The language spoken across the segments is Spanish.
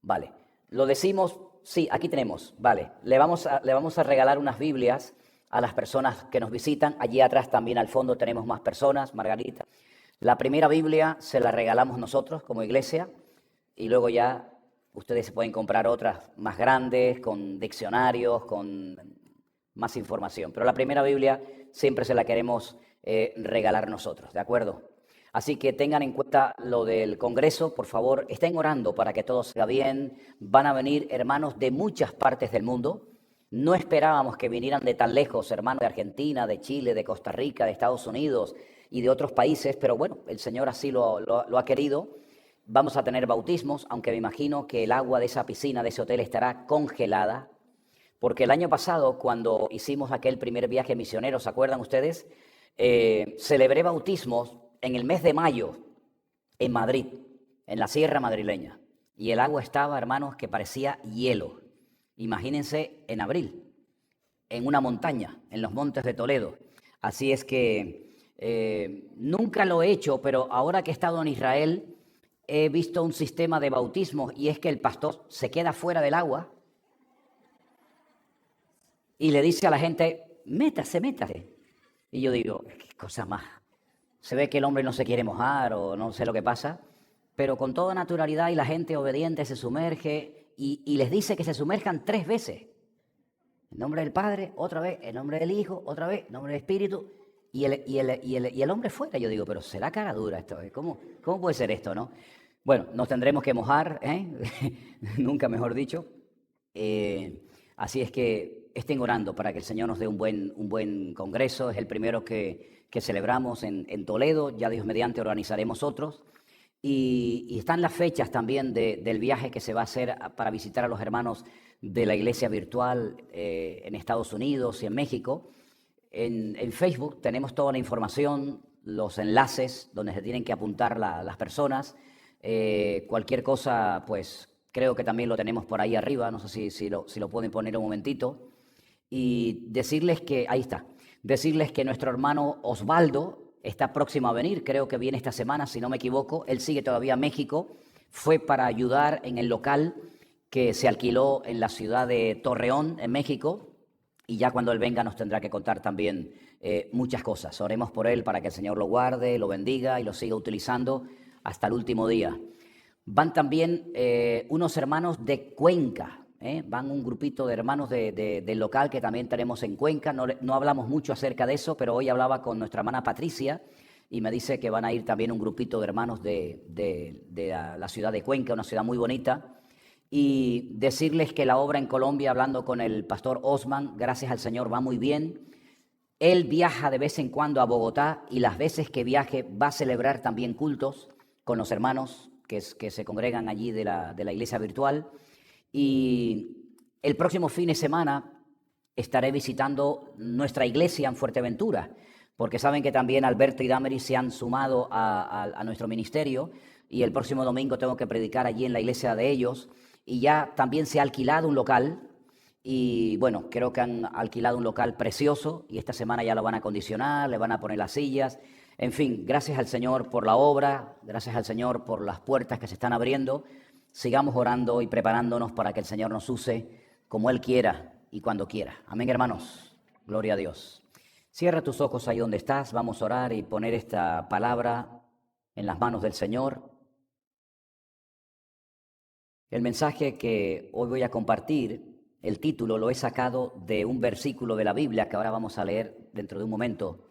Vale. Lo decimos, sí, aquí tenemos. Vale. Le vamos a regalar unas Biblias a las personas que nos visitan. Allí atrás también al fondo tenemos más personas, Margarita. La primera Biblia se la regalamos nosotros como iglesia y luego ya ustedes se pueden comprar otras más grandes, con diccionarios, con más información. Pero la primera Biblia siempre se la queremos regalar nosotros, ¿de acuerdo? Así que tengan en cuenta lo del Congreso, por favor, estén orando para que todo salga bien. Van a venir hermanos de muchas partes del mundo. No esperábamos que vinieran de tan lejos, hermanos de Argentina, de Chile, de Costa Rica, de Estados Unidos y de otros países, pero bueno, el Señor así lo ha querido. Vamos a tener bautismos, aunque me imagino que el agua de esa piscina, de ese hotel, estará congelada, porque el año pasado, cuando hicimos aquel primer viaje misionero, ¿se acuerdan ustedes? Celebré bautismos en el mes de mayo en Madrid, en la sierra madrileña, y el agua estaba, hermanos, que parecía hielo. Imagínense en abril, en una montaña, en los montes de Toledo. Así es que nunca lo he hecho, pero ahora que he estado en Israel, he visto un sistema de bautismo y es que el pastor se queda fuera del agua y le dice a la gente, métase, métase. Y yo digo, qué cosa más. Se ve que el hombre no se quiere mojar o no sé lo que pasa, pero con toda naturalidad y la gente obediente se sumerge y les dice que se sumerjan 3 veces. En nombre del Padre, otra vez, en nombre del Hijo, otra vez, en nombre del Espíritu, y el hombre fuera. Yo digo, pero será cara dura esto, ¿eh? ¿Cómo puede ser esto, no? Bueno, nos tendremos que mojar, ¿eh? Nunca mejor dicho. Así es que estén orando para que el Señor nos dé un buen congreso. Es el primero que celebramos en Toledo, ya Dios mediante organizaremos otros. Y están las fechas también del viaje que se va a hacer para visitar a los hermanos de la iglesia virtual en Estados Unidos y en México. En Facebook tenemos toda la información, los enlaces donde se tienen que apuntar las personas. Cualquier cosa, pues creo que también lo tenemos por ahí arriba, no sé si lo pueden poner un momentito. Y decirles que, ahí está, decirles que nuestro hermano Osvaldo está próximo a venir, creo que viene esta semana, si no me equivoco. Él sigue todavía en México, fue para ayudar en el local que se alquiló en la ciudad de Torreón, en México, y ya cuando él venga nos tendrá que contar también muchas cosas. Oremos por él para que el Señor lo guarde, lo bendiga y lo siga utilizando hasta el último día. Van también unos hermanos de Cuenca, van un grupito de hermanos del local que también tenemos en Cuenca. No hablamos mucho acerca de eso, pero hoy hablaba con nuestra hermana Patricia y me dice que van a ir también un grupito de hermanos de la ciudad de Cuenca, una ciudad muy bonita. Y decirles que la obra en Colombia, hablando con el pastor Osman, gracias al Señor, va muy bien. Él viaja de vez en cuando a Bogotá y las veces que viaje va a celebrar también cultos con los hermanos que se congregan allí de la iglesia virtual. Y el próximo fin de semana estaré visitando nuestra iglesia en Fuerteventura, porque saben que también Alberto y Damaris se han sumado a nuestro ministerio y el próximo domingo tengo que predicar allí en la iglesia de ellos y ya también se ha alquilado un local y bueno, creo que han alquilado un local precioso y esta semana ya lo van a acondicionar, le van a poner las sillas. En fin, gracias al Señor por la obra, gracias al Señor por las puertas que se están abriendo. Sigamos orando y preparándonos para que el Señor nos use como Él quiera y cuando quiera. Amén, hermanos. Gloria a Dios. Cierra tus ojos ahí donde estás. Vamos a orar y poner esta palabra en las manos del Señor. El mensaje que hoy voy a compartir, el título lo he sacado de un versículo de la Biblia que ahora vamos a leer dentro de un momento.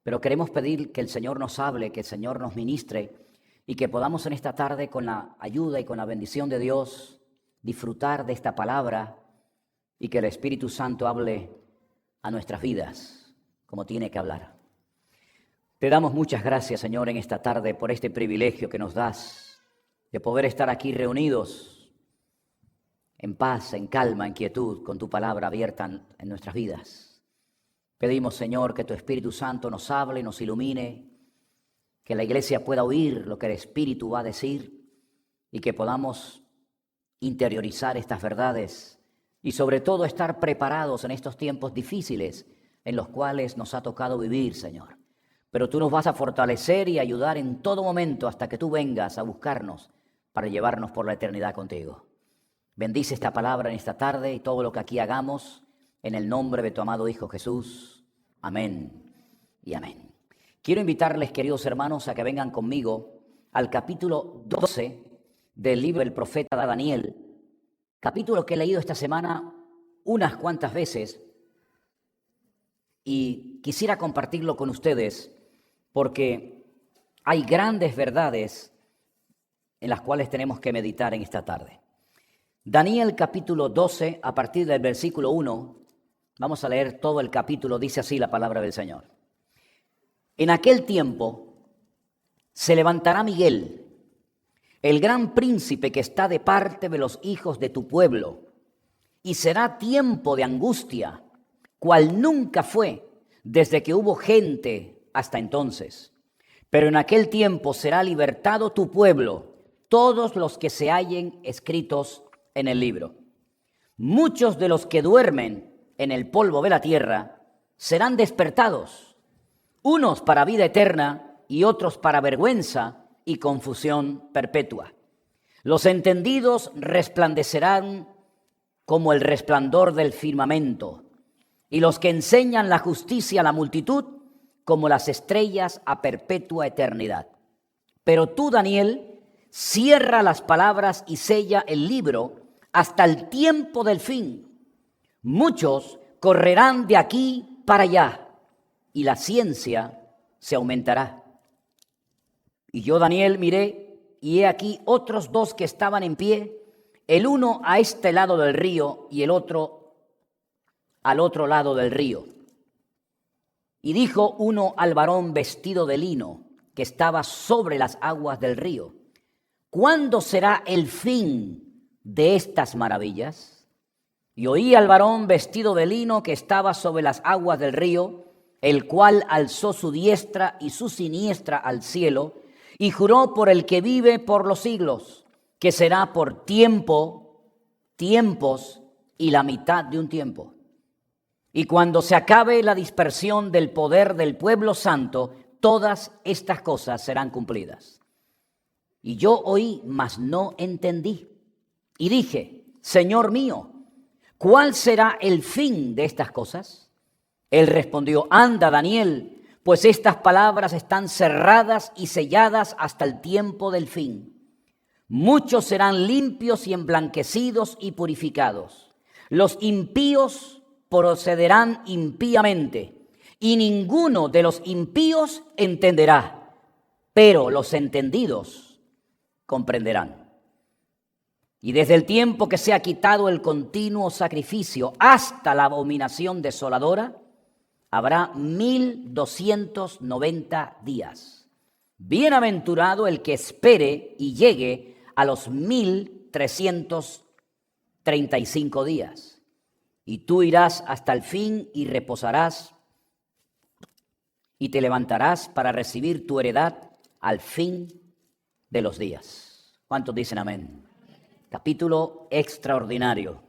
Pero queremos pedir que el Señor nos hable, que el Señor nos ministre y que podamos en esta tarde, con la ayuda y con la bendición de Dios, disfrutar de esta palabra y que el Espíritu Santo hable a nuestras vidas como tiene que hablar. Te damos muchas gracias, Señor, en esta tarde por este privilegio que nos das de poder estar aquí reunidos en paz, en calma, en quietud, con tu palabra abierta en nuestras vidas. Pedimos, Señor, que tu Espíritu Santo nos hable, nos ilumine, que la iglesia pueda oír lo que el Espíritu va a decir y que podamos interiorizar estas verdades y sobre todo estar preparados en estos tiempos difíciles en los cuales nos ha tocado vivir, Señor. Pero tú nos vas a fortalecer y ayudar en todo momento hasta que tú vengas a buscarnos para llevarnos por la eternidad contigo. Bendice esta palabra en esta tarde y todo lo que aquí hagamos en el nombre de tu amado Hijo Jesús. Amén y amén. Quiero invitarles, queridos hermanos, a que vengan conmigo al capítulo 12 del libro del profeta Daniel, capítulo que he leído esta semana unas cuantas veces y quisiera compartirlo con ustedes porque hay grandes verdades en las cuales tenemos que meditar en esta tarde. Daniel capítulo 12, a partir del versículo 1, vamos a leer todo el capítulo, dice así la palabra del Señor. En aquel tiempo se levantará Miguel, el gran príncipe que está de parte de los hijos de tu pueblo, y será tiempo de angustia, cual nunca fue desde que hubo gente hasta entonces. Pero en aquel tiempo será libertado tu pueblo, todos los que se hallen escritos en el libro. Muchos de los que duermen en el polvo de la tierra serán despertados, unos para vida eterna y otros para vergüenza y confusión perpetua. Los entendidos resplandecerán como el resplandor del firmamento, y los que enseñan la justicia a la multitud como las estrellas a perpetua eternidad. Pero tú, Daniel, cierra las palabras y sella el libro hasta el tiempo del fin. Muchos correrán de aquí para allá, y la ciencia se aumentará. Y yo, Daniel, miré, y he aquí otros dos que estaban en pie, el uno a este lado del río y el otro al otro lado del río. Y dijo uno al varón vestido de lino, que estaba sobre las aguas del río: ¿cuándo será el fin de estas maravillas? Y oí al varón vestido de lino que estaba sobre las aguas del río, el cual alzó su diestra y su siniestra al cielo, y juró por el que vive por los siglos, que será por tiempo, tiempos y la mitad de un tiempo. Y cuando se acabe la dispersión del poder del pueblo santo, todas estas cosas serán cumplidas. Y yo oí, mas no entendí. Y dije: Señor mío, ¿cuál será el fin de estas cosas? Él respondió: anda, Daniel, pues estas palabras están cerradas y selladas hasta el tiempo del fin. Muchos serán limpios y emblanquecidos y purificados. Los impíos procederán impíamente, y ninguno de los impíos entenderá, pero los entendidos comprenderán. Y desde el tiempo que se ha quitado el continuo sacrificio hasta la abominación desoladora, habrá 1290 días. Bienaventurado el que espere y llegue a los 1335 días. Y tú irás hasta el fin y reposarás y te levantarás para recibir tu heredad al fin de los días. ¿Cuántos dicen amén? Capítulo extraordinario.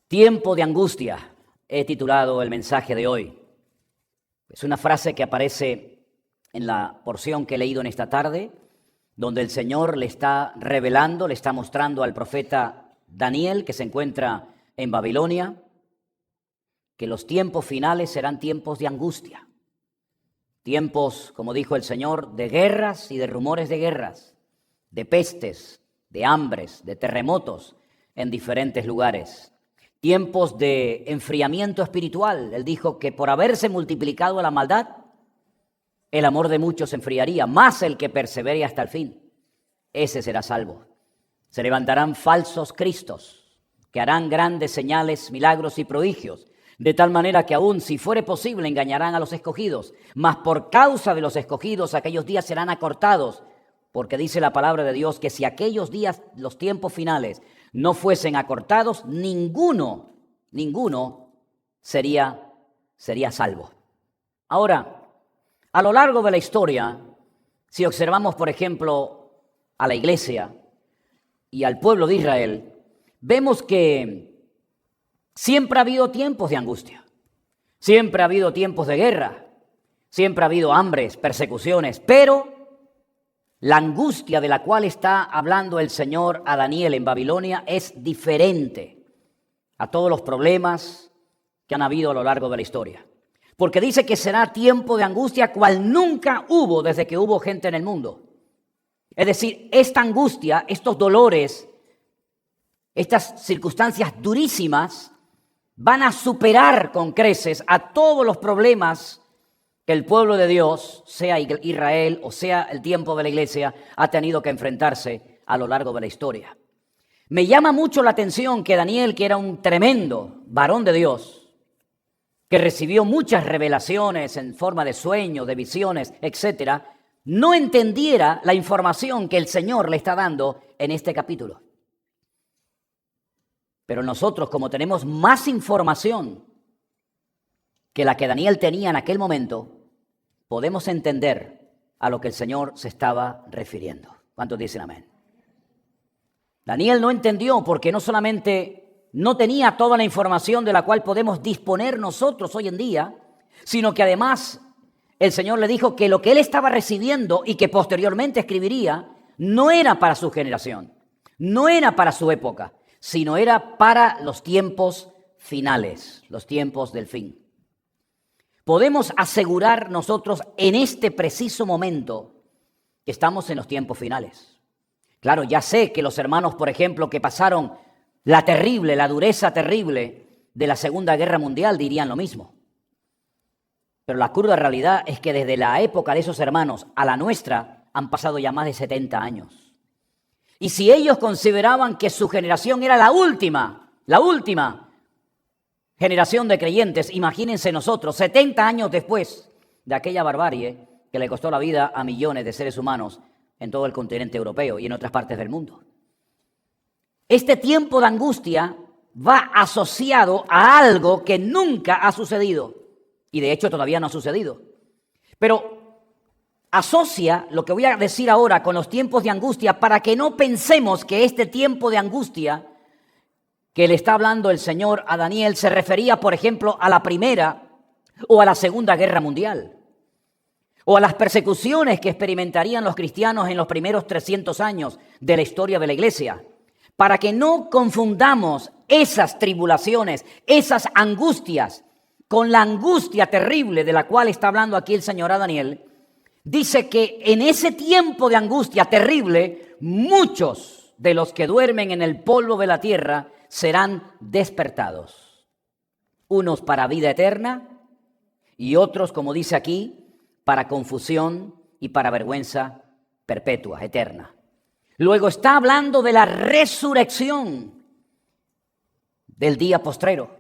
Tiempo de angustia, he titulado el mensaje de hoy. Es una frase que aparece en la porción que he leído en esta tarde, donde el Señor le está revelando, le está mostrando al profeta Daniel, que se encuentra en Babilonia, que los tiempos finales serán tiempos de angustia. Tiempos, como dijo el Señor, de guerras y de rumores de guerras, de pestes, de hambres, de terremotos en diferentes lugares. Tiempos de enfriamiento espiritual. Él dijo que por haberse multiplicado la maldad, el amor de muchos se enfriaría, más el que persevere hasta el fin. Ese será salvo. Se levantarán falsos cristos que harán grandes señales, milagros y prodigios, de tal manera que aún si fuere posible engañarán a los escogidos, mas por causa de los escogidos aquellos días serán acortados, porque dice la palabra de Dios que si aquellos días, los tiempos finales, no fuesen acortados, ninguno sería salvo. Ahora, a lo largo de la historia, si observamos, por ejemplo, a la iglesia y al pueblo de Israel, vemos que siempre ha habido tiempos de angustia, siempre ha habido tiempos de guerra, siempre ha habido hambres, persecuciones, pero La angustia de la cual está hablando el Señor a Daniel en Babilonia es diferente a todos los problemas que han habido a lo largo de la historia. Porque dice que será tiempo de angustia cual nunca hubo desde que hubo gente en el mundo. Es decir, esta angustia, estos dolores, estas circunstancias durísimas van a superar con creces a todos los problemas que el pueblo de Dios, sea Israel o sea el tiempo de la iglesia, ha tenido que enfrentarse a lo largo de la historia. Me llama mucho la atención que Daniel, que era un tremendo varón de Dios, que recibió muchas revelaciones en forma de sueños, de visiones, etcétera, no entendiera la información que el Señor le está dando en este capítulo. Pero nosotros, como tenemos más información que la que Daniel tenía en aquel momento, podemos entender a lo que el Señor se estaba refiriendo. ¿Cuántos dicen amén? Daniel no entendió porque no solamente no tenía toda la información de la cual podemos disponer nosotros hoy en día, sino que además el Señor le dijo que lo que él estaba recibiendo y que posteriormente escribiría no era para su generación, no era para su época, sino era para los tiempos finales, los tiempos del fin. Podemos asegurar nosotros en este preciso momento que estamos en los tiempos finales. Claro, ya sé que los hermanos, por ejemplo, que pasaron la dureza terrible de la Segunda Guerra Mundial dirían lo mismo. Pero la cruda realidad es que desde la época de esos hermanos a la nuestra han pasado ya más de 70 años. Y si ellos consideraban que su generación era la última generación de creyentes, imagínense nosotros, 70 años después de aquella barbarie que le costó la vida a millones de seres humanos en todo el continente europeo y en otras partes del mundo. Este tiempo de angustia va asociado a algo que nunca ha sucedido y de hecho todavía no ha sucedido. Pero asocia lo que voy a decir ahora con los tiempos de angustia para que no pensemos que este tiempo de angustia que le está hablando el Señor a Daniel se refería, por ejemplo, a la Primera o a la Segunda Guerra Mundial, o a las persecuciones que experimentarían los cristianos en los primeros 300 años de la historia de la iglesia, para que no confundamos esas tribulaciones, esas angustias, con la angustia terrible de la cual está hablando aquí el Señor a Daniel. Dice que en ese tiempo de angustia terrible, muchos de los que duermen en el polvo de la tierra serán despertados, unos para vida eterna y otros, como dice aquí, para confusión y para vergüenza perpetua, eterna. Luego está hablando de la resurrección del día postrero.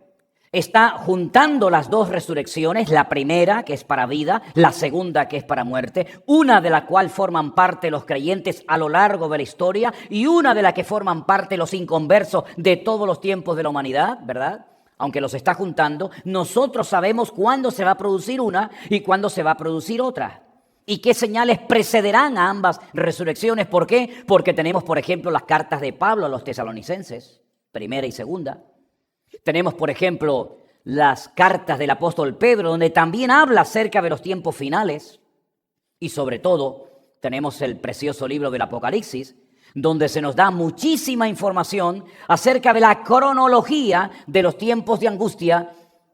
Está juntando las dos resurrecciones, la primera que es para vida, la segunda que es para muerte, una de la cual forman parte los creyentes a lo largo de la historia y una de la que forman parte los inconversos de todos los tiempos de la humanidad, ¿verdad? Aunque los está juntando, nosotros sabemos cuándo se va a producir una y cuándo se va a producir otra. ¿Y qué señales precederán a ambas resurrecciones? ¿Por qué? Porque tenemos, por ejemplo, las cartas de Pablo a los tesalonicenses, primera y segunda. Tenemos, por ejemplo, las cartas del apóstol Pedro, donde también habla acerca de los tiempos finales. Y sobre todo, tenemos el precioso libro del Apocalipsis, donde se nos da muchísima información acerca de la cronología de los tiempos de angustia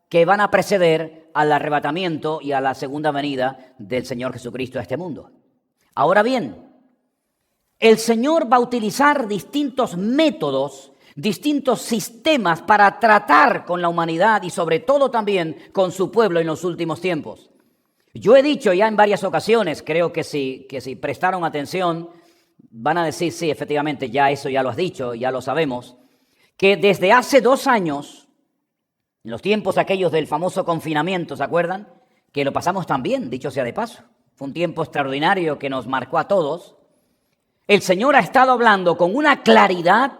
que van a preceder al arrebatamiento y a la segunda venida del Señor Jesucristo a este mundo. Ahora bien, el Señor va a utilizar distintos métodos, distintos sistemas para tratar con la humanidad y sobre todo también con su pueblo en los últimos tiempos. Yo he dicho ya en varias ocasiones, creo que si prestaron atención, van a decir, sí, efectivamente, ya eso ya lo has dicho, ya lo sabemos, que desde hace 2 años, en los tiempos aquellos del famoso confinamiento, ¿se acuerdan? Que lo pasamos tan bien, dicho sea de paso. Fue un tiempo extraordinario que nos marcó a todos. El Señor ha estado hablando con una claridad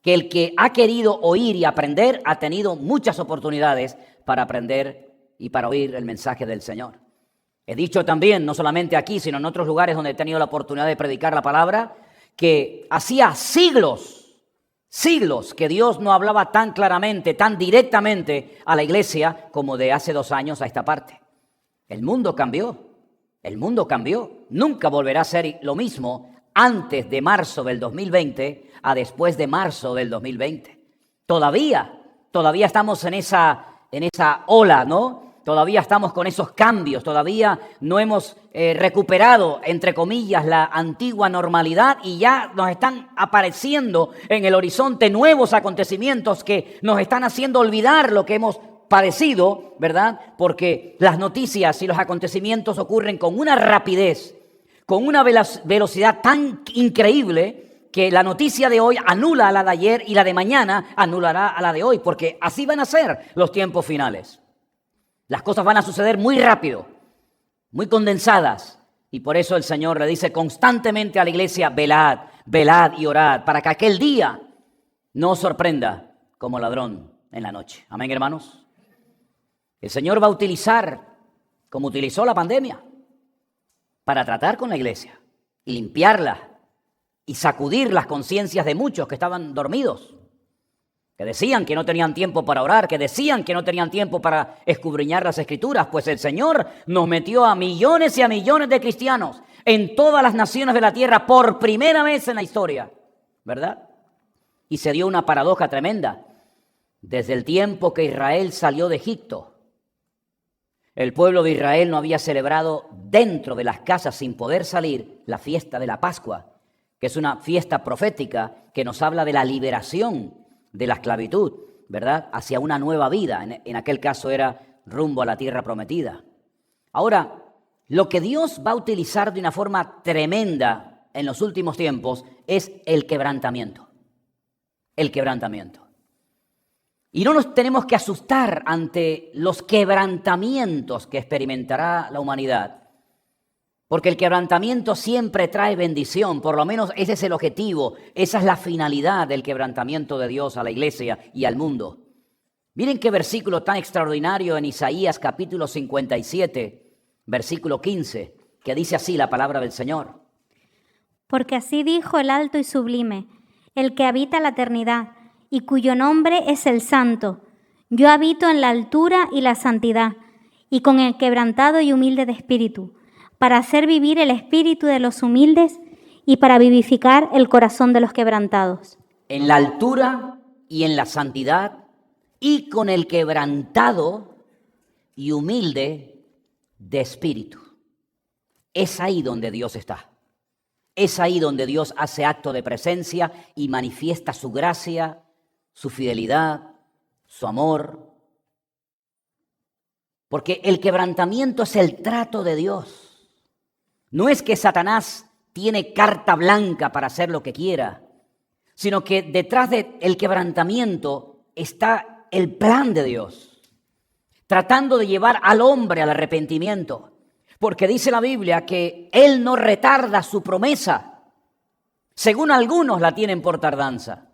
que el que ha querido oír y aprender ha tenido muchas oportunidades para aprender y para oír el mensaje del Señor. He dicho también, no solamente aquí, sino en otros lugares donde he tenido la oportunidad de predicar la palabra, que hacía siglos que Dios no hablaba tan claramente, tan directamente a la iglesia como de hace 2 años a esta parte. El mundo cambió, el mundo cambió. nunca volverá a ser lo mismo antes de marzo del 2020 a después de marzo del 2020. Todavía estamos en esa ola, ¿no? Todavía estamos con esos cambios, todavía no hemos recuperado, entre comillas, la antigua normalidad y ya nos están apareciendo en el horizonte nuevos acontecimientos que nos están haciendo olvidar lo que hemos padecido, ¿verdad? Porque las noticias y los acontecimientos ocurren con una rapidez, con una velocidad tan increíble que la noticia de hoy anula a la de ayer y la de mañana anulará a la de hoy, porque así van a ser los tiempos finales. Las cosas van a suceder muy rápido, muy condensadas. Y por eso el Señor le dice constantemente a la iglesia, velad, velad y orad, para que aquel día no os sorprenda como ladrón en la noche. Amén, hermanos. El Señor va a utilizar, como utilizó la pandemia, para tratar con la iglesia y limpiarla y sacudir las conciencias de muchos que estaban dormidos, que decían que no tenían tiempo para orar, que decían que no tenían tiempo para escudriñar las Escrituras. Pues el Señor nos metió a millones y a millones de cristianos en todas las naciones de la tierra por primera vez en la historia, ¿verdad? Y se dio una paradoja tremenda. Desde el tiempo que Israel salió de Egipto, el pueblo de Israel no había celebrado dentro de las casas sin poder salir la fiesta de la Pascua, que es una fiesta profética que nos habla de la liberación de la esclavitud, ¿verdad? Hacia una nueva vida. En aquel caso era rumbo a la tierra prometida. Ahora, lo que Dios va a utilizar de una forma tremenda en los últimos tiempos es el quebrantamiento. El quebrantamiento. Y no nos tenemos que asustar ante los quebrantamientos que experimentará la humanidad, porque el quebrantamiento siempre trae bendición, por lo menos ese es el objetivo, esa es la finalidad del quebrantamiento de Dios a la iglesia y al mundo. Miren qué versículo tan extraordinario en Isaías capítulo 57, versículo 15, que dice así la palabra del Señor. Porque así dijo el alto y sublime, el que habita la eternidad, y cuyo nombre es el Santo. Yo habito en la altura y la santidad, y con el quebrantado y humilde de espíritu, para hacer vivir el espíritu de los humildes y para vivificar el corazón de los quebrantados. En la altura y en la santidad, y con el quebrantado y humilde de espíritu. Es ahí donde Dios está. Es ahí donde Dios hace acto de presencia y manifiesta su gracia, su fidelidad, su amor. Porque el quebrantamiento es el trato de Dios. No es que Satanás tiene carta blanca para hacer lo que quiera, sino que detrás del quebrantamiento está el plan de Dios, tratando de llevar al hombre al arrepentimiento. Porque dice la Biblia que Él no retarda su promesa, según algunos la tienen por tardanza,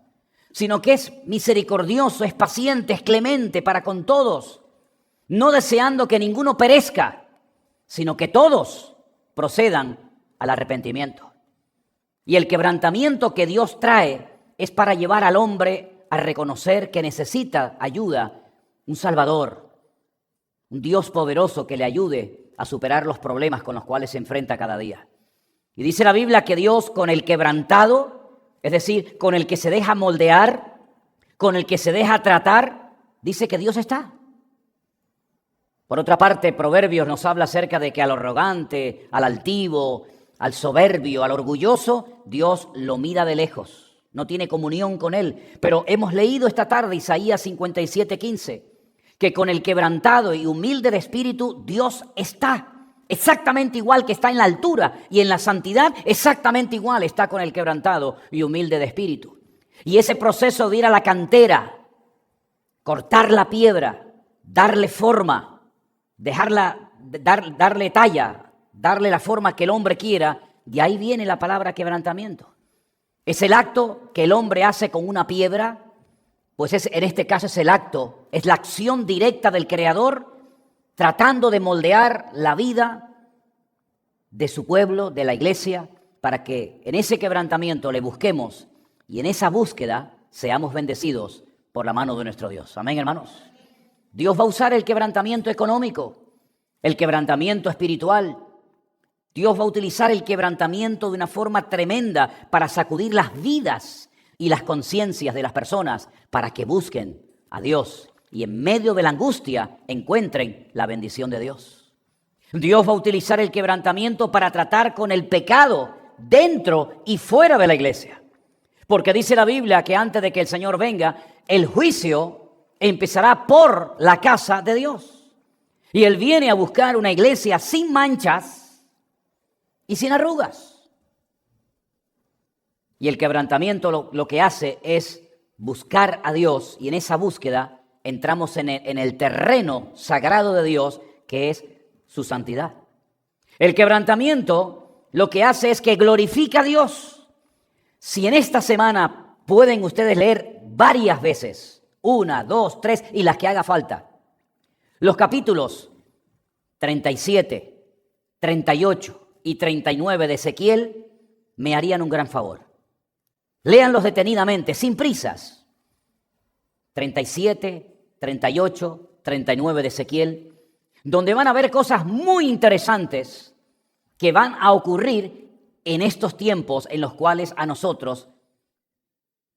sino que es misericordioso, es paciente, es clemente para con todos, no deseando que ninguno perezca, sino que todos procedan al arrepentimiento. Y el quebrantamiento que Dios trae es para llevar al hombre a reconocer que necesita ayuda, un Salvador, un Dios poderoso que le ayude a superar los problemas con los cuales se enfrenta cada día. Y dice la Biblia que Dios con el quebrantado, es decir, con el que se deja moldear, con el que se deja tratar, dice que Dios está. Por otra parte, Proverbios nos habla acerca de que al arrogante, al altivo, al soberbio, al orgulloso, Dios lo mira de lejos, no tiene comunión con él. Pero hemos leído esta tarde Isaías 57:15, que con el quebrantado y humilde de espíritu, Dios está exactamente igual que está en la altura y en la santidad, exactamente igual está con el quebrantado y humilde de espíritu. Y ese proceso de ir a la cantera, cortar la piedra, darle forma, darle talla, darle la forma que el hombre quiera, de ahí viene la palabra quebrantamiento. Es el acto que el hombre hace con una piedra, pues en este caso es el acto, es la acción directa del Creador tratando de moldear la vida de su pueblo, de la iglesia, para que en ese quebrantamiento le busquemos y en esa búsqueda seamos bendecidos por la mano de nuestro Dios. Amén, hermanos. Dios va a usar el quebrantamiento económico, el quebrantamiento espiritual, Dios va a utilizar el quebrantamiento de una forma tremenda para sacudir las vidas y las conciencias de las personas para que busquen a Dios y en medio de la angustia encuentren la bendición de Dios. Dios va a utilizar el quebrantamiento para tratar con el pecado dentro y fuera de la iglesia. Porque dice la Biblia que antes de que el Señor venga, el juicio empezará por la casa de Dios. Y Él viene a buscar una iglesia sin manchas y sin arrugas. Y el quebrantamiento lo que hace es buscar a Dios, y en esa búsqueda entramos en el terreno sagrado de Dios, que es su santidad. El quebrantamiento lo que hace es que glorifica a Dios. Si en esta semana pueden ustedes leer varias veces, 1, 2, 3 y las que haga falta, los capítulos 37, 38 y 39 de Ezequiel, me harían un gran favor. Léanlos detenidamente, sin prisas. 37, 38, 39 de Ezequiel, donde van a ver cosas muy interesantes que van a ocurrir en estos tiempos en los cuales a nosotros,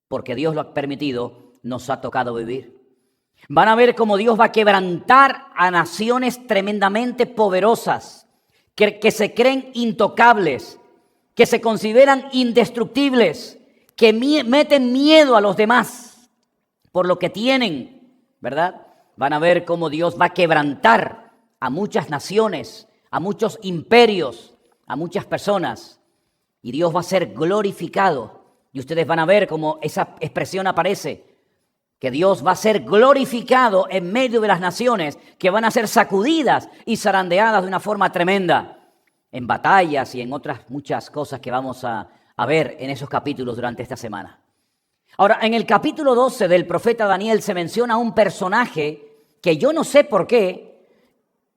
porque Dios lo ha permitido, nos ha tocado vivir. Van a ver cómo Dios va a quebrantar a naciones tremendamente poderosas, que se creen intocables, que se consideran indestructibles, que meten miedo a los demás por lo que tienen, ¿verdad? Van a ver cómo Dios va a quebrantar a muchas naciones, a muchos imperios, a muchas personas, y Dios va a ser glorificado. Y ustedes van a ver cómo esa expresión aparece, que Dios va a ser glorificado en medio de las naciones, que van a ser sacudidas y zarandeadas de una forma tremenda, en batallas y en otras muchas cosas que vamos a ver en esos capítulos durante esta semana. Ahora, en el capítulo 12 del profeta Daniel se menciona un personaje que yo no sé por qué,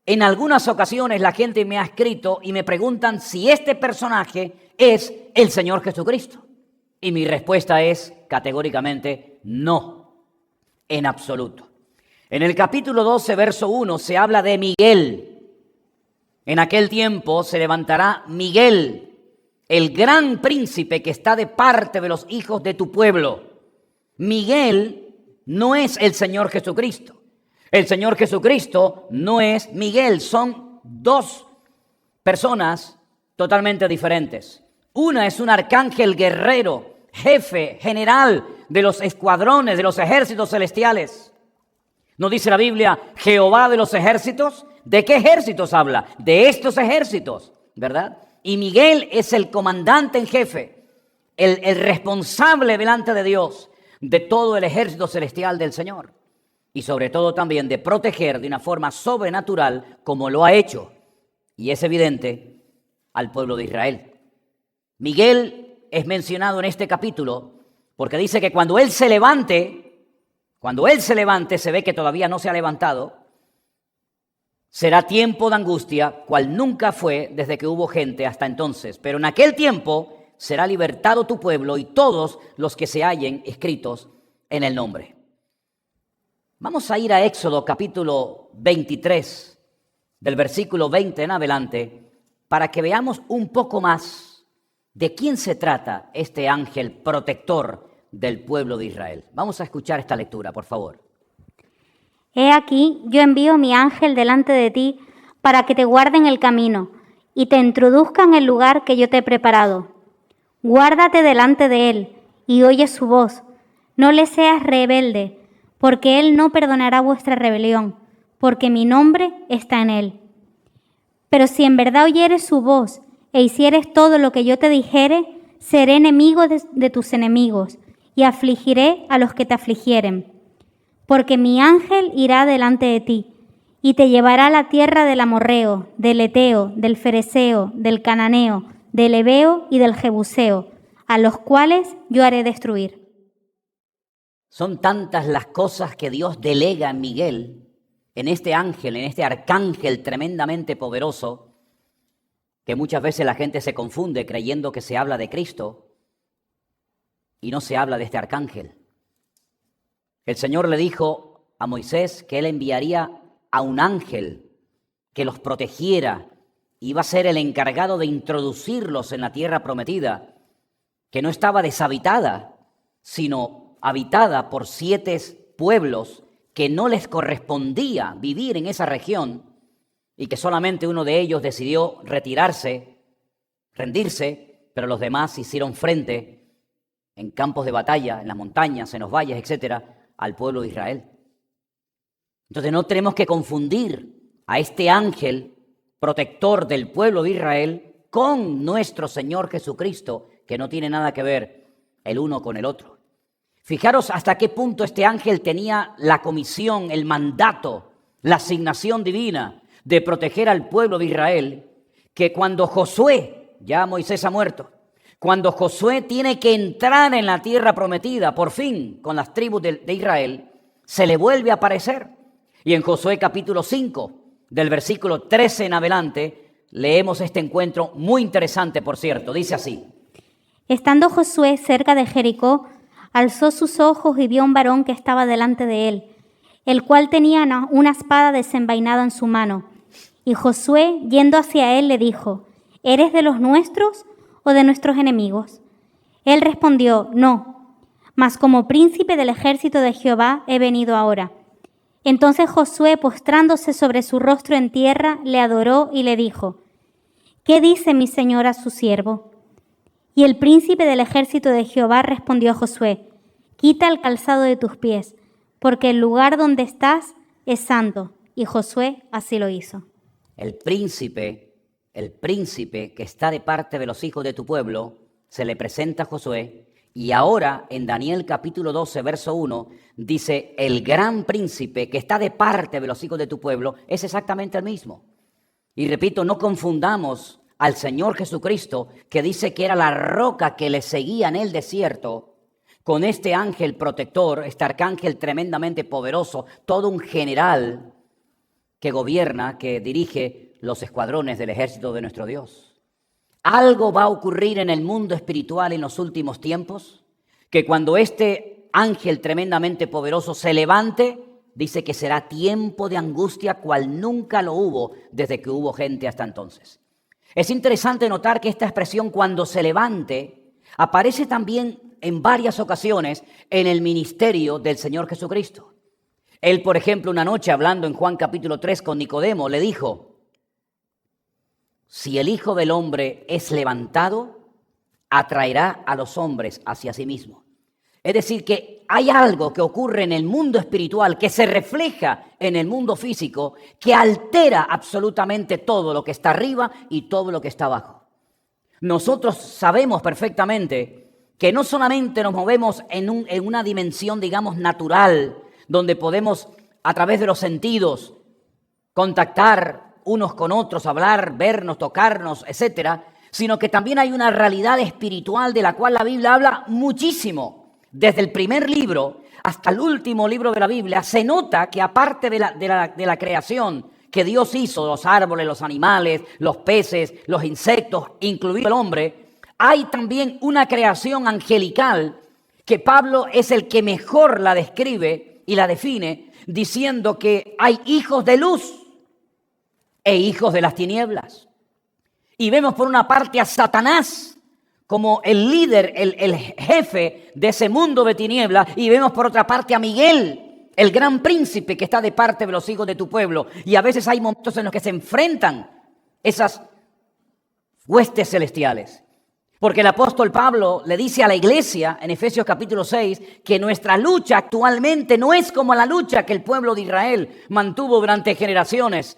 en algunas ocasiones la gente me ha escrito y me preguntan si este personaje es el Señor Jesucristo. Y mi respuesta es categóricamente no, en absoluto. En el capítulo 12, verso 1, se habla de Miguel. En aquel tiempo se levantará Miguel, el gran príncipe que está de parte de los hijos de tu pueblo. Miguel no es el Señor Jesucristo. El Señor Jesucristo no es Miguel. Son dos personas totalmente diferentes. Una es un arcángel guerrero, jefe, general de los escuadrones, de los ejércitos celestiales. ¿No dice la Biblia Jehová de los ejércitos? ¿De qué ejércitos habla? De estos ejércitos, ¿verdad? Y Miguel es el comandante en jefe, el responsable delante de Dios de todo el ejército celestial del Señor. Y sobre todo también de proteger de una forma sobrenatural como lo ha hecho, y es evidente, al pueblo de Israel. Miguel es mencionado en este capítulo porque dice que cuando él se levante, se ve que todavía no se ha levantado, será tiempo de angustia, cual nunca fue desde que hubo gente hasta entonces. Pero en aquel tiempo será libertado tu pueblo y todos los que se hallen escritos en el nombre. Vamos a ir a Éxodo capítulo 23, del versículo 20 en adelante, para que veamos un poco más de quién se trata este ángel protector del pueblo de Israel. Vamos a escuchar esta lectura, por favor. He aquí, yo envío mi ángel delante de ti para que te guarde en el camino y te introduzca en el lugar que yo te he preparado. Guárdate delante de él y oye su voz. No le seas rebelde, porque él no perdonará vuestra rebelión, porque mi nombre está en él. Pero si en verdad oyeres su voz e hicieres todo lo que yo te dijere, seré enemigo de tus enemigos y afligiré a los que te afligieren. Porque mi ángel irá delante de ti y te llevará a la tierra del amorreo, del eteo, del fereceo, del cananeo, del heveo y del jebuseo, a los cuales yo haré destruir. Son tantas las cosas que Dios delega en Miguel, en este ángel, en este arcángel tremendamente poderoso, que muchas veces la gente se confunde creyendo que se habla de Cristo y no se habla de este arcángel. El Señor le dijo a Moisés que Él enviaría a un ángel que los protegiera iba a ser el encargado de introducirlos en la tierra prometida, que no estaba deshabitada, sino habitada por 7 pueblos que no les correspondía vivir en esa región y que solamente uno de ellos decidió retirarse, rendirse, pero los demás hicieron frente en campos de batalla, en las montañas, en los valles, etcétera, al pueblo de Israel. Entonces no tenemos que confundir a este ángel protector del pueblo de Israel con nuestro Señor Jesucristo, que no tiene nada que ver el uno con el otro. Fijaros hasta qué punto este ángel tenía la comisión, el mandato, la asignación divina de proteger al pueblo de Israel, que cuando Josué, ya Moisés ha muerto, cuando Josué tiene que entrar en la tierra prometida, por fin, con las tribus de Israel, se le vuelve a aparecer. Y en Josué capítulo 5, del versículo 13 en adelante, leemos este encuentro muy interesante, por cierto. Dice así: Estando Josué cerca de Jericó, alzó sus ojos y vio a un varón que estaba delante de él, el cual tenía una espada desenvainada en su mano. Y Josué, yendo hacia él, le dijo: ¿Eres de los nuestros o de nuestros enemigos? Él respondió: No, mas como príncipe del ejército de Jehová he venido ahora. Entonces Josué, postrándose sobre su rostro en tierra, le adoró y le dijo: ¿Qué dice mi señor a su siervo? Y el príncipe del ejército de Jehová respondió a Josué: Quita el calzado de tus pies, porque el lugar donde estás es santo. Y Josué así lo hizo. El príncipe que está de parte de los hijos de tu pueblo, se le presenta a Josué. Y ahora en Daniel capítulo 12, verso 1, dice: el gran príncipe que está de parte de los hijos de tu pueblo es exactamente el mismo. Y repito, no confundamos al Señor Jesucristo, que dice que era la roca que le seguía en el desierto, con este ángel protector, este arcángel tremendamente poderoso, todo un general que gobierna, que dirige los escuadrones del ejército de nuestro Dios. Algo va a ocurrir en el mundo espiritual en los últimos tiempos, que cuando este ángel tremendamente poderoso se levante, dice que será tiempo de angustia cual nunca lo hubo desde que hubo gente hasta entonces. Es interesante notar que esta expresión "cuando se levante" aparece también en varias ocasiones en el ministerio del Señor Jesucristo. Él, por ejemplo, una noche hablando en Juan capítulo 3 con Nicodemo, le dijo: si el Hijo del Hombre es levantado, atraerá a los hombres hacia sí mismo. Es decir, que hay algo que ocurre en el mundo espiritual que se refleja en el mundo físico, que altera absolutamente todo lo que está arriba y todo lo que está abajo. Nosotros sabemos perfectamente que no solamente nos movemos en una dimensión, digamos, natural, donde podemos, a través de los sentidos, contactar unos con otros, hablar, vernos, tocarnos, etcétera, sino que también hay una realidad espiritual de la cual la Biblia habla muchísimo. Desde el primer libro hasta el último libro de la Biblia se nota que aparte de la creación que Dios hizo, los árboles, los animales, los peces, los insectos, incluido el hombre, hay también una creación angelical que Pablo es el que mejor la describe y la define, diciendo que hay hijos de luz e hijos de las tinieblas. Y vemos por una parte a Satanás como el líder, el jefe de ese mundo de tinieblas, y vemos por otra parte a Miguel, el gran príncipe que está de parte de los hijos de tu pueblo. Y a veces hay momentos en los que se enfrentan esas huestes celestiales. Porque el apóstol Pablo le dice a la iglesia en Efesios capítulo 6 que nuestra lucha actualmente no es como la lucha que el pueblo de Israel mantuvo durante generaciones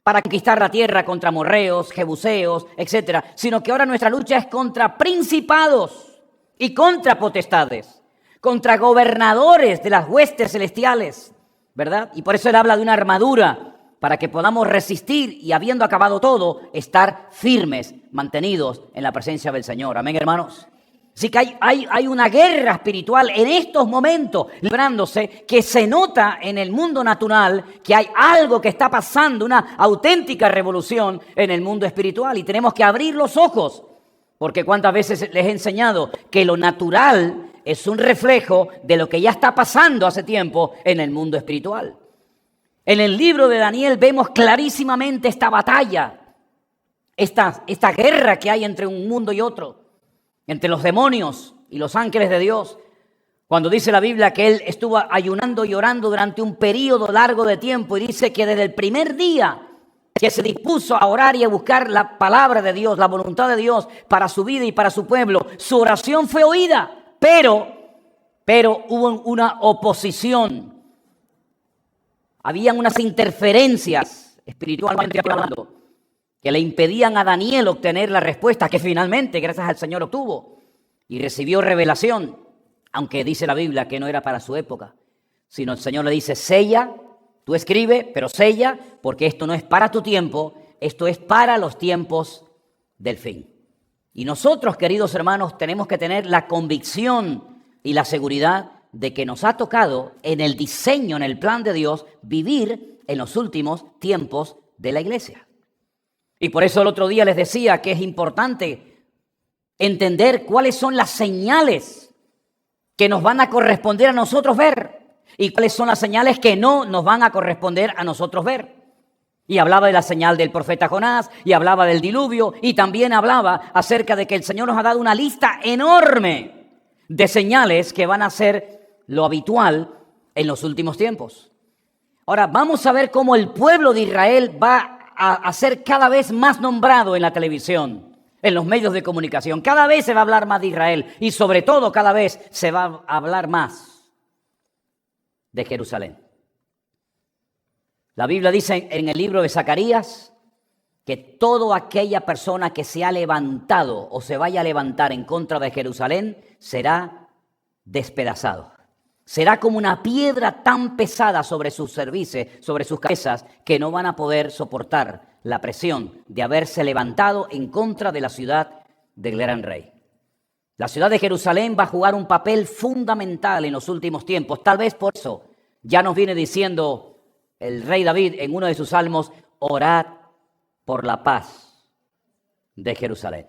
para conquistar la tierra contra amorreos, jebuseos, etcétera, sino que ahora nuestra lucha es contra principados y contra potestades, contra gobernadores de las huestes celestiales, ¿verdad? Y por eso él habla de una armadura para que podamos resistir y, habiendo acabado todo, estar firmes, mantenidos en la presencia del Señor. Amén, hermanos. Así que hay una guerra espiritual en estos momentos librándose, que se nota en el mundo natural que hay algo que está pasando, una auténtica revolución en el mundo espiritual, y tenemos que abrir los ojos, porque cuántas veces les he enseñado que lo natural es un reflejo de lo que ya está pasando hace tiempo en el mundo espiritual. En el libro de Daniel vemos clarísimamente esta batalla esta guerra que hay entre un mundo y otro, entre los demonios y los ángeles de Dios. Cuando dice la Biblia que él estuvo ayunando y orando durante un periodo largo de tiempo, y dice que desde el primer día que se dispuso a orar y a buscar la palabra de Dios, la voluntad de Dios para su vida y para su pueblo, su oración fue oída, pero hubo una oposición. Habían unas interferencias, espiritualmente hablando, que le impedían a Daniel obtener la respuesta que finalmente, gracias al Señor, obtuvo y recibió revelación, aunque dice la Biblia que no era para su época, sino el Señor le dice: sella, tú escribe, pero sella, porque esto no es para tu tiempo, esto es para los tiempos del fin. Y nosotros, queridos hermanos, tenemos que tener la convicción y la seguridad de que nos ha tocado en el diseño, en el plan de Dios, vivir en los últimos tiempos de la iglesia. Y por eso el otro día les decía que es importante entender cuáles son las señales que nos van a corresponder a nosotros ver y cuáles son las señales que no nos van a corresponder a nosotros ver. Y hablaba de la señal del profeta Jonás, y hablaba del diluvio, y también hablaba acerca de que el Señor nos ha dado una lista enorme de señales que van a ser lo habitual en los últimos tiempos. Ahora, vamos a ver cómo el pueblo de Israel va a ser cada vez más nombrado en la televisión, en los medios de comunicación. Cada vez se va a hablar más de Israel, y sobre todo cada vez se va a hablar más de Jerusalén. La Biblia dice en el libro de Zacarías que toda aquella persona que se ha levantado o se vaya a levantar en contra de Jerusalén será despedazado. Será como una piedra tan pesada sobre sus cervices, sobre sus cabezas, que no van a poder soportar la presión de haberse levantado en contra de la ciudad del gran rey. La ciudad de Jerusalén va a jugar un papel fundamental en los últimos tiempos. Tal vez por eso ya nos viene diciendo el rey David en uno de sus salmos: orad por la paz de Jerusalén.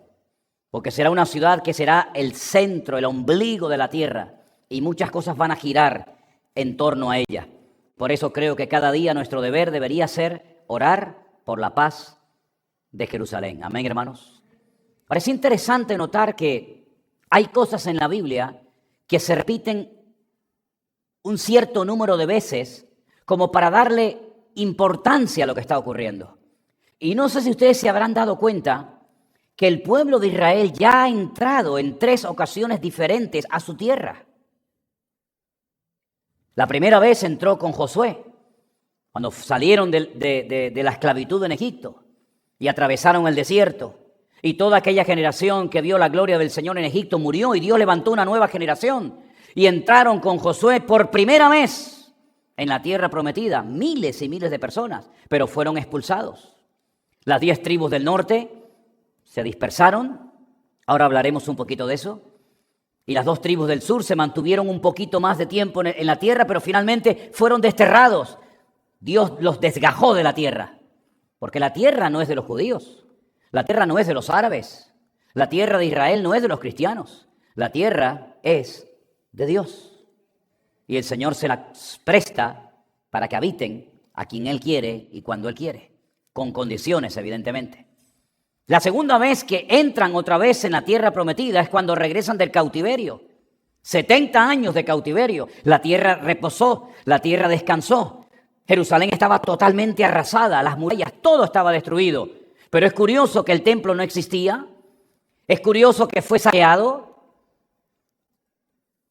Porque será una ciudad que será el centro, el ombligo de la tierra, y muchas cosas van a girar en torno a ella. Por eso creo que cada día nuestro deber debería ser orar por la paz de Jerusalén. Amén, hermanos. Parece interesante notar que hay cosas en la Biblia que se repiten un cierto número de veces como para darle importancia a lo que está ocurriendo. Y no sé si ustedes se habrán dado cuenta que el pueblo de Israel ya ha entrado en 3 ocasiones diferentes a su tierra. La primera vez entró con Josué, cuando salieron de la esclavitud en Egipto y atravesaron el desierto. Y toda aquella generación que vio la gloria del Señor en Egipto murió, y Dios levantó una nueva generación. Y entraron con Josué por primera vez en la tierra prometida, miles y miles de personas, pero fueron expulsados. Las 10 tribus del norte se dispersaron, ahora hablaremos un poquito de eso, y las 2 tribus del sur se mantuvieron un poquito más de tiempo en la tierra, pero finalmente fueron desterrados. Dios los desgajó de la tierra, porque la tierra no es de los judíos, la tierra no es de los árabes, la tierra de Israel no es de los cristianos, la tierra es de Dios. Y el Señor se la presta para que habiten a quien Él quiere y cuando Él quiere, con condiciones, evidentemente. La segunda vez que entran otra vez en la tierra prometida es cuando regresan del cautiverio. 70 años de cautiverio. La tierra reposó, la tierra descansó. Jerusalén estaba totalmente arrasada, las murallas, todo estaba destruido. Pero es curioso que el templo no existía. Es curioso que fue saqueado.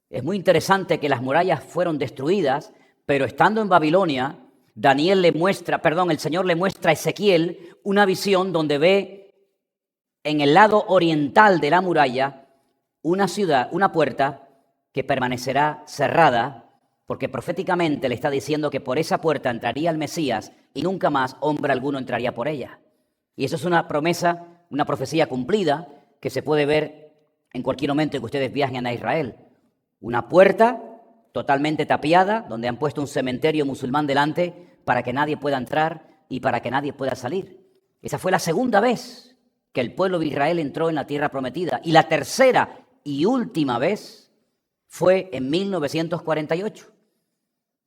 Es muy interesante que las murallas fueron destruidas, pero estando en Babilonia, el Señor le muestra a Ezequiel una visión donde ve en el lado oriental de la muralla una ciudad, una puerta que permanecerá cerrada, porque proféticamente le está diciendo que por esa puerta entraría el Mesías y nunca más hombre alguno entraría por ella. Y eso es una promesa, una profecía cumplida que se puede ver en cualquier momento que ustedes viajen a Israel. Una puerta totalmente tapiada, donde han puesto un cementerio musulmán delante para que nadie pueda entrar y para que nadie pueda salir. Esa fue la segunda vez que el pueblo de Israel entró en la tierra prometida. Y la tercera y última vez fue en 1948,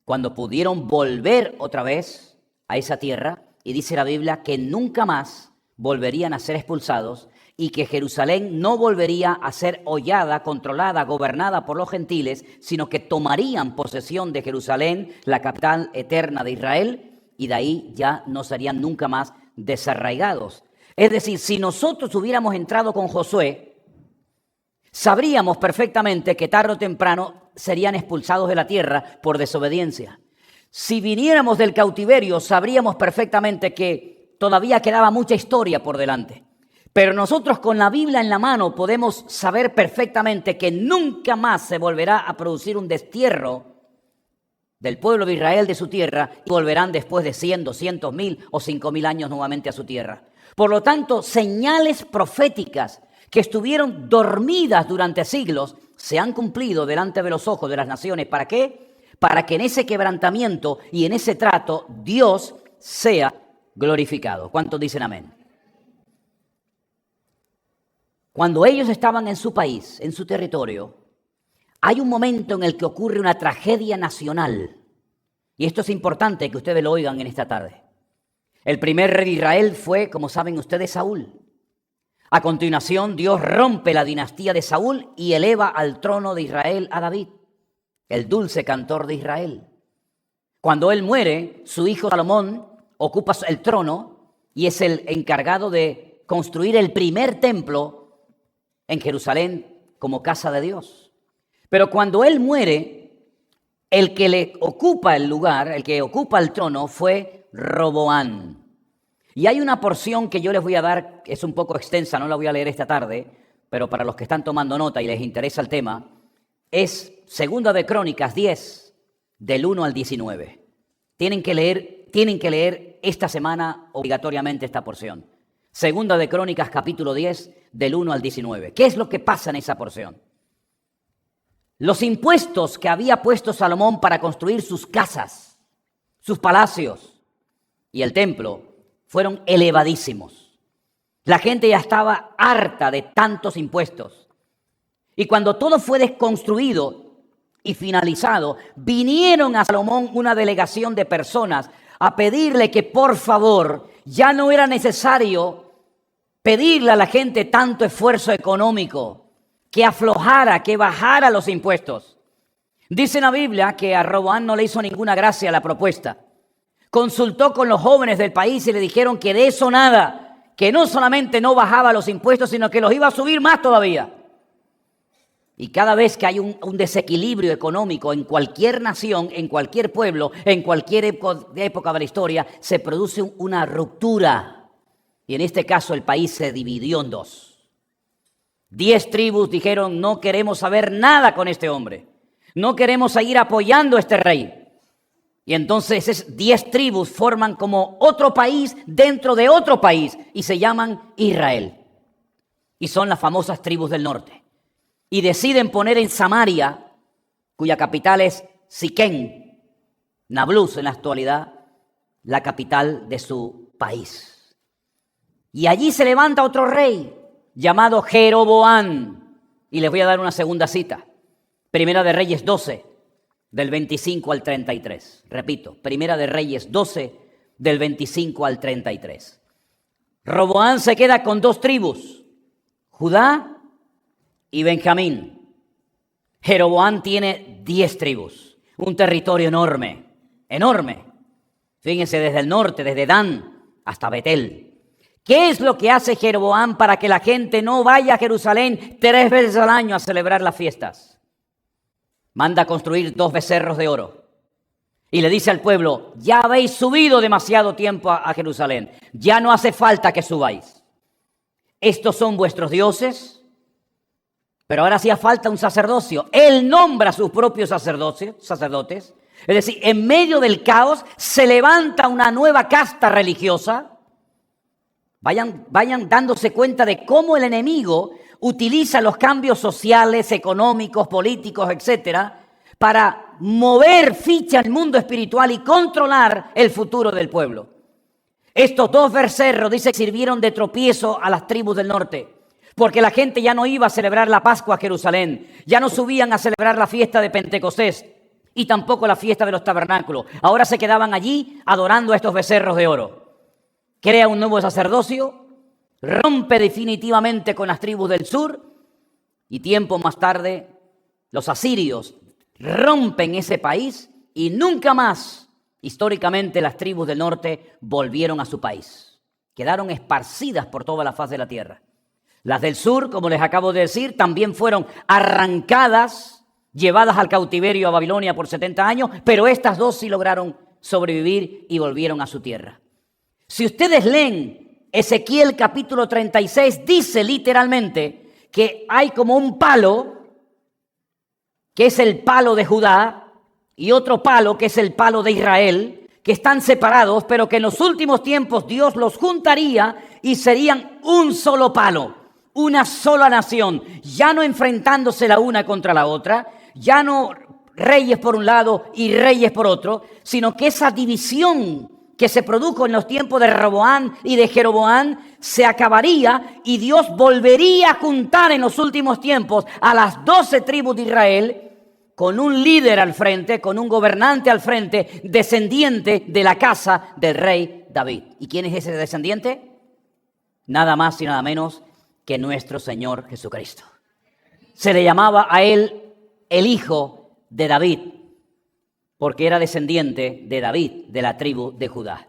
cuando pudieron volver otra vez a esa tierra. Y dice la Biblia que nunca más volverían a ser expulsados y que Jerusalén no volvería a ser hollada, controlada, gobernada por los gentiles, sino que tomarían posesión de Jerusalén, la capital eterna de Israel, y de ahí ya no serían nunca más desarraigados. Es decir, si nosotros hubiéramos entrado con Josué, sabríamos perfectamente que tarde o temprano serían expulsados de la tierra por desobediencia. Si viniéramos del cautiverio, sabríamos perfectamente que todavía quedaba mucha historia por delante. Pero nosotros con la Biblia en la mano podemos saber perfectamente que nunca más se volverá a producir un destierro del pueblo de Israel de su tierra y volverán después de 100, 200, 1000 o 5000 años nuevamente a su tierra. Por lo tanto, señales proféticas que estuvieron dormidas durante siglos se han cumplido delante de los ojos de las naciones. ¿Para qué? Para que en ese quebrantamiento y en ese trato Dios sea glorificado. ¿Cuántos dicen amén? Cuando ellos estaban en su país, en su territorio, hay un momento en el que ocurre una tragedia nacional. Y esto es importante que ustedes lo oigan en esta tarde. El primer rey de Israel fue, como saben ustedes, Saúl. A continuación, Dios rompe la dinastía de Saúl y eleva al trono de Israel a David, el dulce cantor de Israel. Cuando él muere, su hijo Salomón ocupa el trono y es el encargado de construir el primer templo en Jerusalén como casa de Dios. Pero cuando él muere, el que le ocupa el lugar, el que ocupa el trono fue Roboam. Y hay una porción que yo les voy a dar, es un poco extensa, no la voy a leer esta tarde, pero para los que están tomando nota y les interesa el tema, es Segunda de Crónicas 10, del 1 al 19. Tienen que leer esta semana obligatoriamente esta porción. Segunda de Crónicas, capítulo 10, del 1 al 19. ¿Qué es lo que pasa en esa porción? Los impuestos que había puesto Salomón para construir sus casas, sus palacios y el templo fueron elevadísimos. La gente ya estaba harta de tantos impuestos. Y cuando todo fue desconstruido y finalizado, vinieron a Salomón una delegación de personas a pedirle que por favor ya no era necesario pedirle a la gente tanto esfuerzo económico, que aflojara, que bajara los impuestos. Dice la Biblia que a Roboam no le hizo ninguna gracia la propuesta. Consultó con los jóvenes del país y le dijeron que de eso nada, que no solamente no bajaba los impuestos, sino que los iba a subir más todavía. Y cada vez que hay un desequilibrio económico en cualquier nación, en cualquier pueblo, en cualquier época de la historia, se produce una ruptura. Y en este caso el país se dividió en dos. 10 tribus dijeron, no queremos saber nada con este hombre. No queremos seguir apoyando a este rey. Y entonces esas 10 tribus forman como otro país dentro de otro país y se llaman Israel. Y son las famosas tribus del norte. Y deciden poner en Samaria, cuya capital es Siquén, Nablus en la actualidad, la capital de su país. Y allí se levanta otro rey llamado Jeroboam. Y les voy a dar una segunda cita. Primera de Reyes 12, del 25 al 33. Repito, Primera de Reyes 12, del 25 al 33. Roboam se queda con 2 tribus, Judá y Benjamín. Jeroboam tiene 10 tribus, un territorio enorme, enorme. Fíjense, desde el norte, desde Dan hasta Betel. ¿Qué es lo que hace Jeroboam para que la gente no vaya a Jerusalén 3 veces al año a celebrar las fiestas? Manda a construir 2 becerros de oro. Y le dice al pueblo, ya habéis subido demasiado tiempo a Jerusalén. Ya no hace falta que subáis. Estos son vuestros dioses. Pero ahora hacía falta un sacerdocio. Él nombra a sus propios sacerdotes. Es decir, en medio del caos se levanta una nueva casta religiosa. Vayan dándose cuenta de cómo el enemigo utiliza los cambios sociales, económicos, políticos, etcétera, para mover ficha al mundo espiritual y controlar el futuro del pueblo. Estos 2 becerros, dice, sirvieron de tropiezo a las tribus del norte, porque la gente ya no iba a celebrar la Pascua a Jerusalén, ya no subían a celebrar la fiesta de Pentecostés y tampoco la fiesta de los tabernáculos. Ahora se quedaban allí adorando a estos becerros de oro. Crea un nuevo sacerdocio, rompe definitivamente con las tribus del sur y tiempo más tarde los asirios rompen ese país y nunca más históricamente las tribus del norte volvieron a su país. Quedaron esparcidas por toda la faz de la tierra. Las del sur, como les acabo de decir, también fueron arrancadas, llevadas al cautiverio a Babilonia por 70 años, pero estas dos sí lograron sobrevivir y volvieron a su tierra. Si ustedes leen Ezequiel capítulo 36, dice literalmente que hay como un palo, que es el palo de Judá, y otro palo, que es el palo de Israel, que están separados, pero que en los últimos tiempos Dios los juntaría y serían un solo palo, una sola nación, ya no enfrentándose la una contra la otra, ya no reyes por un lado y reyes por otro, sino que esa división que se produjo en los tiempos de Roboán y de Jeroboán se acabaría y Dios volvería a juntar en los últimos tiempos a las 12 tribus de Israel con un líder al frente, con un gobernante al frente, descendiente de la casa del rey David. ¿Y quién es ese descendiente? Nada más y nada menos que nuestro Señor Jesucristo. Se le llamaba a él el hijo de David, porque era descendiente de David, de la tribu de Judá.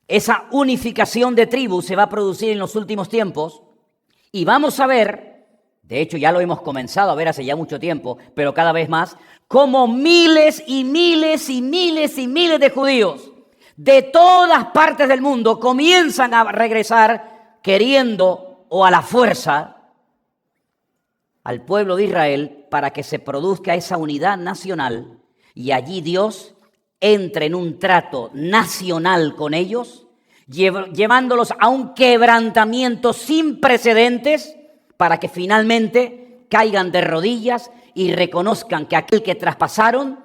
Esa unificación de tribus se va a producir en los últimos tiempos y vamos a ver, de hecho ya lo hemos comenzado a ver hace ya mucho tiempo, pero cada vez más, cómo miles y miles y miles y miles de judíos de todas partes del mundo comienzan a regresar queriendo o a la fuerza al pueblo de Israel para que se produzca esa unidad nacional y allí Dios entre en un trato nacional con ellos, llevándolos a un quebrantamiento sin precedentes para que finalmente caigan de rodillas y reconozcan que aquel que traspasaron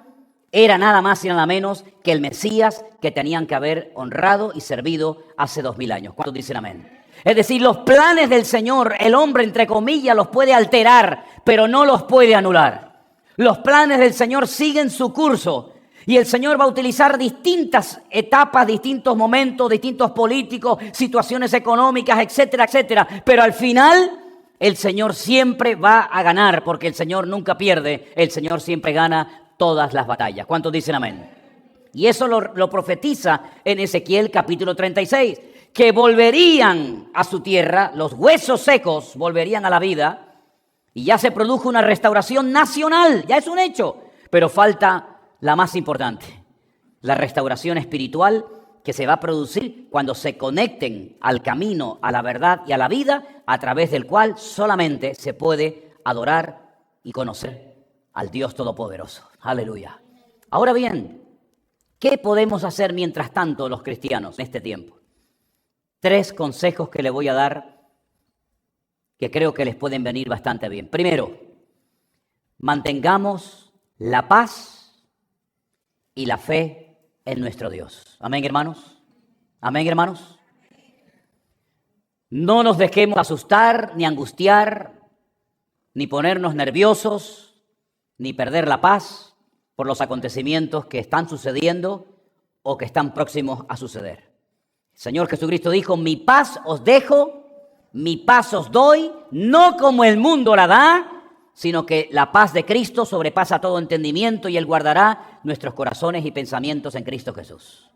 era nada más y nada menos que el Mesías que tenían que haber honrado y servido hace 2000 años. ¿Cuántos dicen amén? Es decir, los planes del Señor, el hombre, entre comillas, los puede alterar, pero no los puede anular. Los planes del Señor siguen su curso y el Señor va a utilizar distintas etapas, distintos momentos, distintos políticos, situaciones económicas, etcétera, etcétera. Pero al final el Señor siempre va a ganar porque el Señor nunca pierde, el Señor siempre gana todas las batallas. ¿Cuántos dicen amén? Y eso lo profetiza en Ezequiel capítulo 36. Que volverían a su tierra, los huesos secos volverían a la vida y ya se produjo una restauración nacional, ya es un hecho, pero falta la más importante, la restauración espiritual que se va a producir cuando se conecten al camino, a la verdad y a la vida, a través del cual solamente se puede adorar y conocer al Dios Todopoderoso. Aleluya. Ahora bien, ¿qué podemos hacer mientras tanto los cristianos en este tiempo? 3 consejos que le voy a dar que creo que les pueden venir bastante bien. Primero, mantengamos la paz y la fe en nuestro Dios. Amén, hermanos. Amén, hermanos. No nos dejemos asustar, ni angustiar, ni ponernos nerviosos, ni perder la paz por los acontecimientos que están sucediendo o que están próximos a suceder. El Señor Jesucristo dijo, mi paz os dejo, mi paz os doy, no como el mundo la da, sino que la paz de Cristo sobrepasa todo entendimiento y Él guardará nuestros corazones y pensamientos en Cristo Jesús.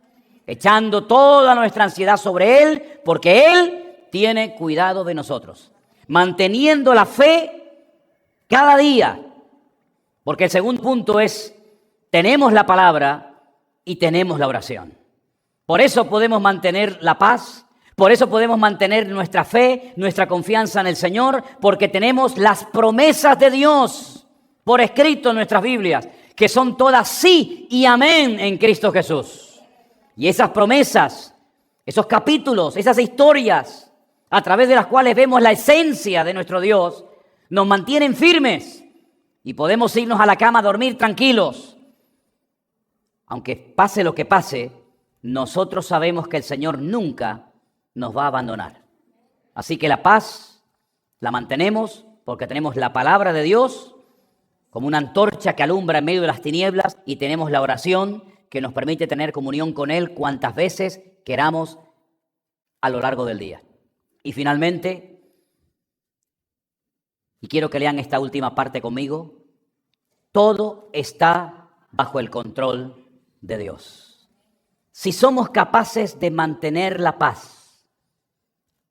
Echando toda nuestra ansiedad sobre Él, porque Él tiene cuidado de nosotros. Manteniendo la fe cada día, porque el segundo punto es, tenemos la palabra y tenemos la oración. Por eso podemos mantener la paz, por eso podemos mantener nuestra fe, nuestra confianza en el Señor, porque tenemos las promesas de Dios por escrito en nuestras Biblias, que son todas sí y amén en Cristo Jesús. Y esas promesas, esos capítulos, esas historias, a través de las cuales vemos la esencia de nuestro Dios, nos mantienen firmes y podemos irnos a la cama a dormir tranquilos. Aunque pase lo que pase, nosotros sabemos que el Señor nunca nos va a abandonar. Así que la paz la mantenemos porque tenemos la palabra de Dios como una antorcha que alumbra en medio de las tinieblas y tenemos la oración que nos permite tener comunión con Él cuantas veces queramos a lo largo del día. Y finalmente, y quiero que lean esta última parte conmigo, todo está bajo el control de Dios. Si somos capaces de mantener la paz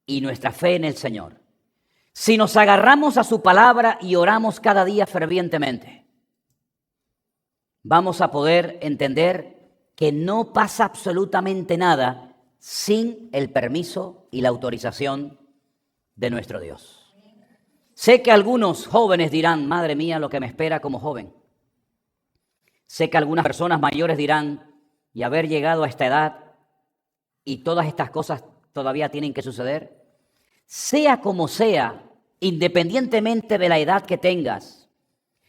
y nuestra fe en el Señor, si nos agarramos a su palabra y oramos cada día fervientemente, vamos a poder entender que no pasa absolutamente nada sin el permiso y la autorización de nuestro Dios. Sé que algunos jóvenes dirán, madre mía, lo que me espera como joven. Sé que algunas personas mayores dirán, y haber llegado a esta edad y todas estas cosas todavía tienen que suceder. Sea como sea, independientemente de la edad que tengas,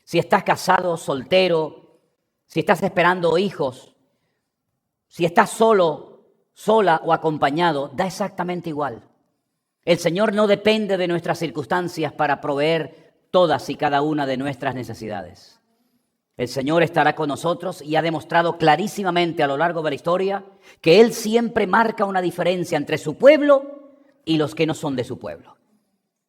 si estás casado, soltero, si estás esperando hijos, si estás solo, sola o acompañado, da exactamente igual. El Señor no depende de nuestras circunstancias para proveer todas y cada una de nuestras necesidades. El Señor estará con nosotros y ha demostrado clarísimamente a lo largo de la historia que Él siempre marca una diferencia entre su pueblo y los que no son de su pueblo.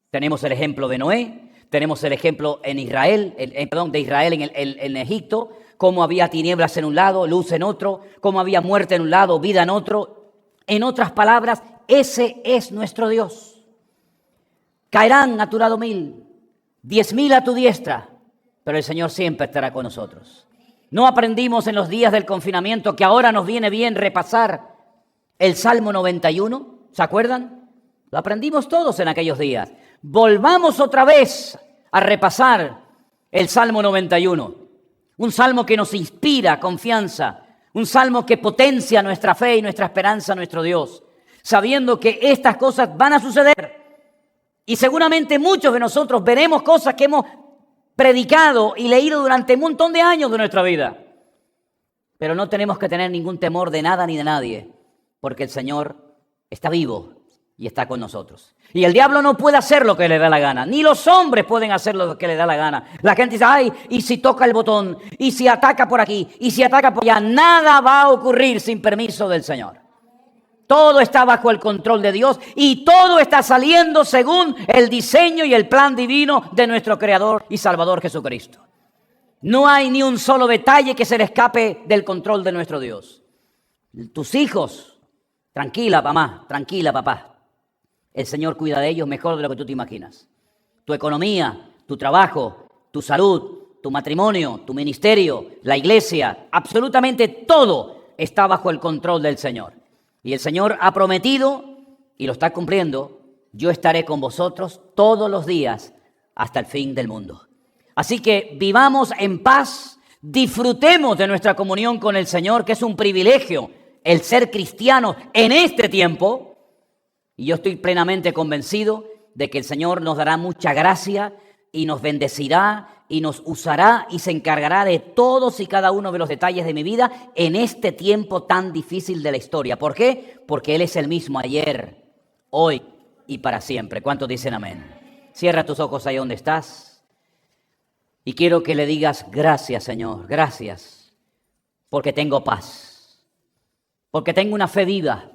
Tenemos el ejemplo de Noé, tenemos el ejemplo de Israel en Egipto, cómo había tinieblas en un lado, luz en otro, cómo había muerte en un lado, vida en otro. En otras palabras, ese es nuestro Dios. Caerán a tu lado 1000, 10,000 a tu diestra, pero el Señor siempre estará con nosotros. ¿No aprendimos en los días del confinamiento que ahora nos viene bien repasar el Salmo 91? ¿Se acuerdan? Lo aprendimos todos en aquellos días. Volvamos otra vez a repasar el Salmo 91. Un salmo que nos inspira confianza, un salmo que potencia nuestra fe y nuestra esperanza en nuestro Dios, sabiendo que estas cosas van a suceder. Y seguramente muchos de nosotros veremos cosas que hemos predicado y leído durante un montón de años de nuestra vida. Pero no tenemos que tener ningún temor de nada ni de nadie, porque el Señor está vivo y está con nosotros. Y el diablo no puede hacer lo que le da la gana, ni los hombres pueden hacer lo que le da la gana. La gente dice, ay, y si toca el botón, y si ataca por aquí, y si ataca por allá, nada va a ocurrir sin permiso del Señor. Todo está bajo el control de Dios y todo está saliendo según el diseño y el plan divino de nuestro Creador y Salvador Jesucristo. No hay ni un solo detalle que se le escape del control de nuestro Dios. Tus hijos, tranquila mamá, tranquila papá. El Señor cuida de ellos mejor de lo que tú te imaginas. Tu economía, tu trabajo, tu salud, tu matrimonio, tu ministerio, la iglesia, absolutamente todo está bajo el control del Señor. Y el Señor ha prometido, y lo está cumpliendo, yo estaré con vosotros todos los días hasta el fin del mundo. Así que vivamos en paz, disfrutemos de nuestra comunión con el Señor, que es un privilegio el ser cristiano en este tiempo. Y yo estoy plenamente convencido de que el Señor nos dará mucha gracia y nos bendecirá y nos usará y se encargará de todos y cada uno de los detalles de mi vida en este tiempo tan difícil de la historia. ¿Por qué? Porque Él es el mismo ayer, hoy y para siempre. ¿Cuántos dicen amén? Cierra tus ojos ahí donde estás y quiero que le digas gracias, Señor, gracias, porque tengo paz, porque tengo una fe viva,